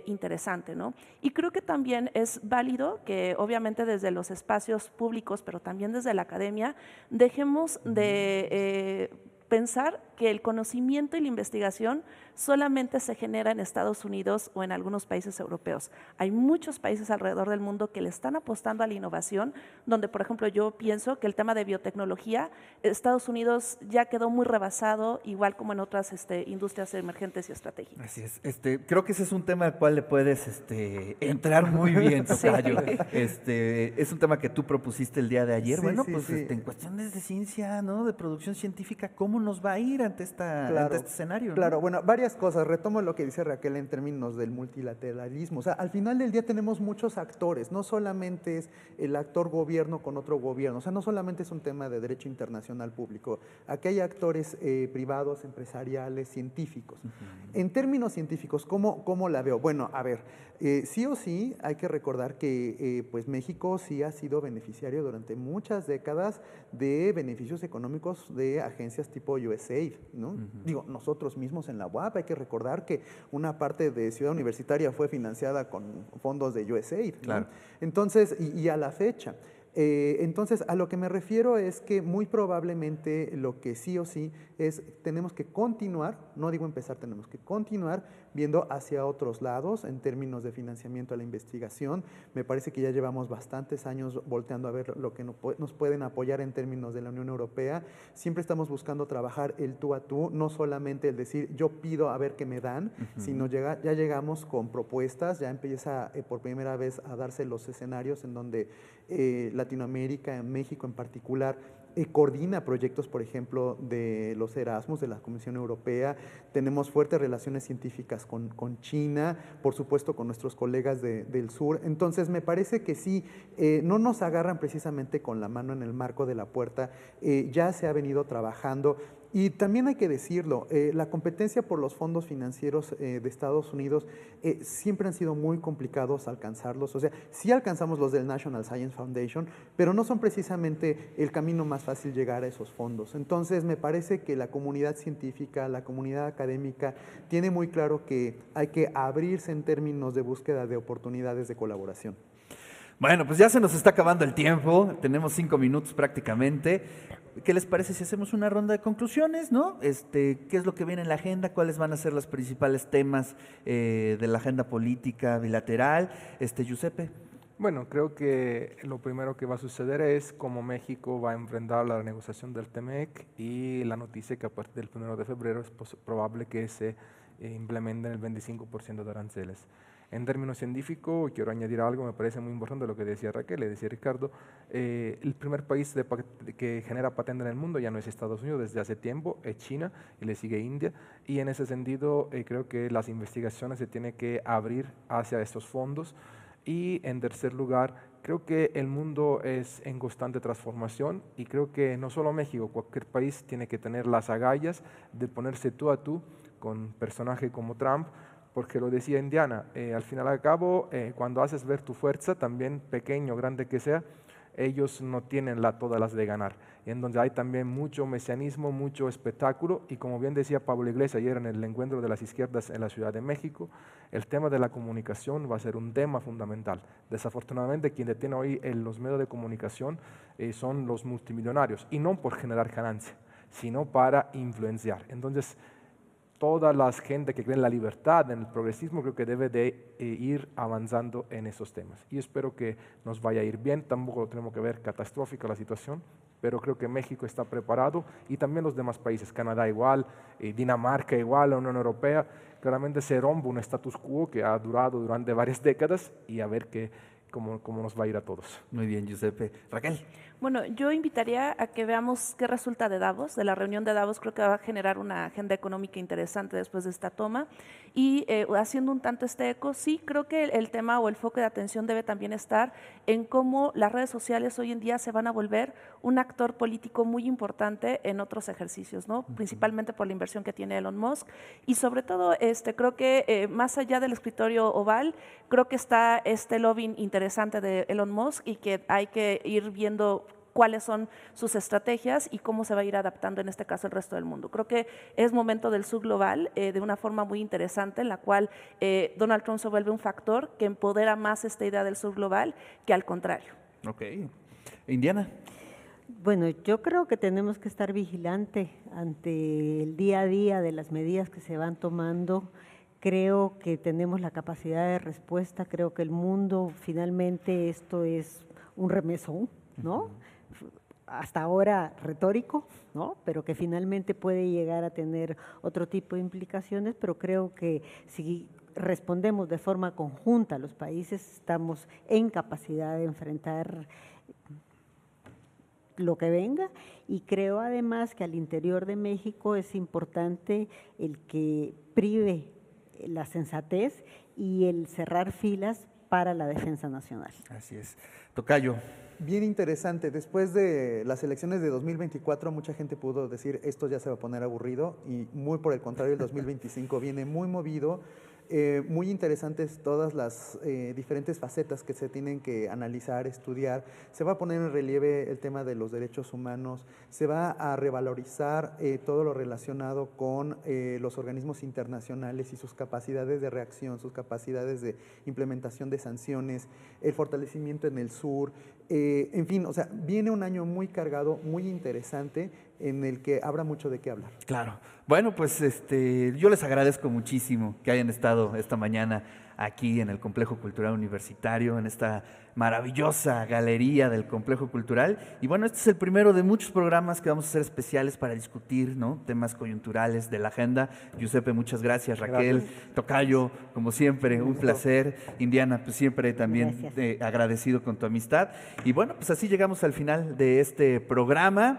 interesante, ¿no? Y creo que también es válido que obviamente desde los espacios públicos, pero también desde la academia, dejemos de pensar que el conocimiento y la investigación solamente se genera en Estados Unidos o en algunos países europeos. Hay muchos países alrededor del mundo que le están apostando a la innovación, donde, por ejemplo, yo pienso que el tema de biotecnología, Estados Unidos ya quedó muy rebasado, igual como en otras industrias emergentes y estratégicas. Así es. Creo que ese es un tema al cual le puedes entrar muy bien, tocayo. Es un tema que tú propusiste el día de ayer. En cuestiones de ciencia, ¿no? De producción científica, ¿cómo nos va a ir ante este escenario? ¿no? Claro, bueno, varias cosas. Retomo lo que dice Raquel en términos del multilateralismo. O sea, al final del día tenemos muchos actores, no solamente es el actor gobierno con otro gobierno, o sea, no solamente es un tema de derecho internacional público, aquí hay actores privados, empresariales, científicos. En términos científicos, ¿cómo la veo? Bueno, a ver, sí o sí hay que recordar que pues México sí ha sido beneficiario durante muchas décadas de beneficios económicos de agencias tipo USAID, ¿no? Digo, nosotros mismos en la UAP hay que recordar que una parte de Ciudad Universitaria fue financiada con fondos de USAID, ¿no? Claro. Entonces, y a la fecha. Entonces, a lo que me refiero es que muy probablemente lo que sí o sí es, tenemos que continuar, no digo empezar, tenemos que continuar viendo hacia otros lados en términos de financiamiento a la investigación. Me parece que ya llevamos bastantes años volteando a ver lo que nos pueden apoyar en términos de la Unión Europea. Siempre estamos buscando trabajar el tú a tú, no solamente el decir yo pido a ver qué me dan, sino ya llegamos con propuestas, ya empieza por primera vez a darse los escenarios en donde Latinoamérica, en México en particular, coordina proyectos, por ejemplo, de los Erasmus, de la Comisión Europea. Tenemos fuertes relaciones científicas con China, por supuesto con nuestros colegas del sur. Entonces, me parece que sí, no nos agarran precisamente con la mano en el marco de la puerta. Ya se ha venido trabajando. Y también hay que decirlo, la competencia por los fondos financieros de Estados Unidos siempre han sido muy complicados alcanzarlos. O sea, sí alcanzamos los del National Science Foundation, pero no son precisamente el camino más fácil llegar a esos fondos. Entonces, me parece que la comunidad científica, la comunidad académica, tiene muy claro que hay que abrirse en términos de búsqueda de oportunidades de colaboración. Bueno, pues ya se nos está acabando el tiempo, tenemos 5 minutos prácticamente. ¿Qué les parece si hacemos una ronda de conclusiones, no? ¿Qué es lo que viene en la agenda? ¿Cuáles van a ser los principales temas de la agenda política bilateral? Giuseppe. Bueno, creo que lo primero que va a suceder es cómo México va a enfrentar la negociación del TEMEC y la noticia que a partir del 1 de febrero es probable que se implementen el 25% de aranceles. En términos científicos, quiero añadir algo, me parece muy importante lo que decía Raquel, le decía Ricardo, el primer país que genera patente en el mundo ya no es Estados Unidos desde hace tiempo, es China y le sigue India, y en ese sentido creo que las investigaciones se tienen que abrir hacia estos fondos. Y en tercer lugar, creo que el mundo es en constante transformación y creo que no solo México, cualquier país tiene que tener las agallas de ponerse tú a tú con personajes como Trump, porque lo decía Indiana, al final y al cabo, cuando haces ver tu fuerza, también pequeño o grande que sea, ellos no tienen todas las de ganar. En donde hay también mucho mesianismo, mucho espectáculo, y como bien decía Pablo Iglesias ayer en el encuentro de las izquierdas en la Ciudad de México, el tema de la comunicación va a ser un tema fundamental. Desafortunadamente, quien detiene hoy en los medios de comunicación son los multimillonarios, y no por generar ganancia, sino para influenciar. Entonces, toda la gente que cree en la libertad, en el progresismo, creo que debe de ir avanzando en esos temas. Y espero que nos vaya a ir bien, tampoco tenemos que ver catastrófica la situación, pero creo que México está preparado y también los demás países, Canadá igual, Dinamarca igual, la Unión Europea. Claramente se rompe un status quo que ha durado durante varias décadas y a ver cómo nos va a ir a todos. Muy bien, Giuseppe. Raquel. Bueno, yo invitaría a que veamos qué resulta de Davos, de la reunión de Davos. Creo que va a generar una agenda económica interesante después de esta toma. Y haciendo un tanto este eco, sí creo que el tema o el foco de atención debe también estar en cómo las redes sociales hoy en día se van a volver un actor político muy importante en otros ejercicios, ¿no? Principalmente por la inversión que tiene Elon Musk. Y sobre todo, creo que más allá del escritorio oval, creo que está este lobbying interesante de Elon Musk y que hay que ir viendo cuáles son sus estrategias y cómo se va a ir adaptando en este caso el resto del mundo. Creo que es momento del sur global de una forma muy interesante en la cual Donald Trump se vuelve un factor que empodera más esta idea del sur global que al contrario. Ok. Indiana. Bueno, yo creo que tenemos que estar vigilantes ante el día a día de las medidas que se van tomando. Creo que tenemos la capacidad de respuesta, creo que el mundo finalmente esto es un remesón, ¿no? Hasta ahora retórico, ¿no? Pero que finalmente puede llegar a tener otro tipo de implicaciones, pero creo que si respondemos de forma conjunta los países, estamos en capacidad de enfrentar lo que venga, y creo además que al interior de México es importante el que prive la sensatez y el cerrar filas para la defensa nacional. Así es. Tocayo. Bien interesante. Después de las elecciones de 2024, mucha gente pudo decir esto ya se va a poner aburrido, y muy por el contrario, el 2025 viene muy movido. Muy interesantes todas las diferentes facetas que se tienen que analizar, estudiar. Se va a poner en relieve el tema de los derechos humanos, se va a revalorizar todo lo relacionado con los organismos internacionales y sus capacidades de reacción, sus capacidades de implementación de sanciones, el fortalecimiento en el sur. En fin, o sea, viene un año muy cargado, muy interesante, en el que habrá mucho de qué hablar. Claro. Bueno, pues yo les agradezco muchísimo que hayan estado esta mañana aquí en el Complejo Cultural Universitario, en esta maravillosa galería del Complejo Cultural. Y bueno, este es el primero de muchos programas que vamos a hacer especiales para discutir, ¿no?, temas coyunturales de la agenda. Giuseppe, muchas gracias. Raquel, Gracias. Tocayo, como siempre, un placer. Indiana, pues siempre también agradecido con tu amistad. Y bueno, pues así llegamos al final de este programa.